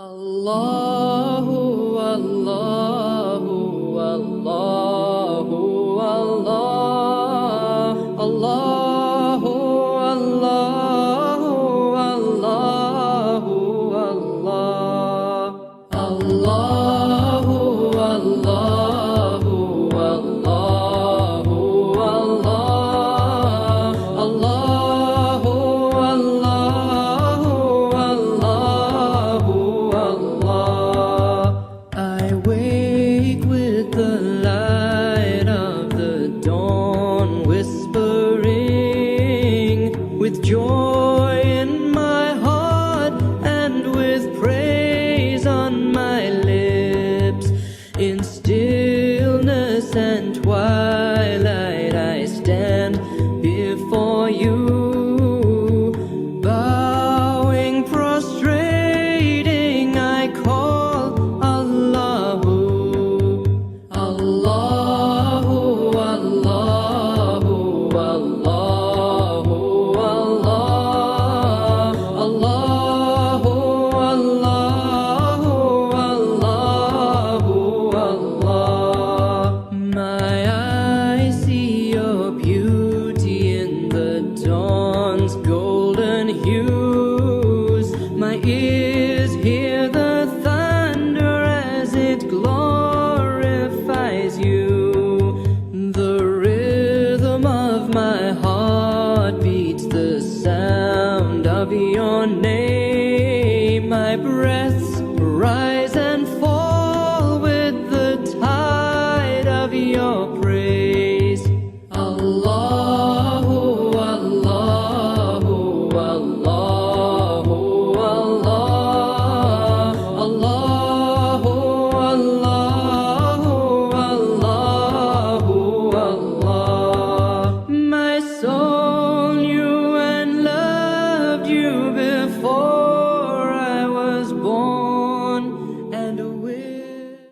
Allahu, Allahu, Allahu, Allah, Allahu, Allahu, Allahu, Allah, Allahu, Allahu, Allahu, Allah, Allahu, I wake with the light of the dawn whispering, with joy in my heart and with praise on my lips. In stillness and twilight I stand before you, bowing, prostrating, I call Allahu, Allahu, Allahu, Allahu, Allah, Allahu, Allahu, Allahu, Allah. My eyes see your beauty in the dawn's golden hues. My ears hear the thunder as it glorifies you. The rhythm of my heart beats the sound of your name. My breath's rise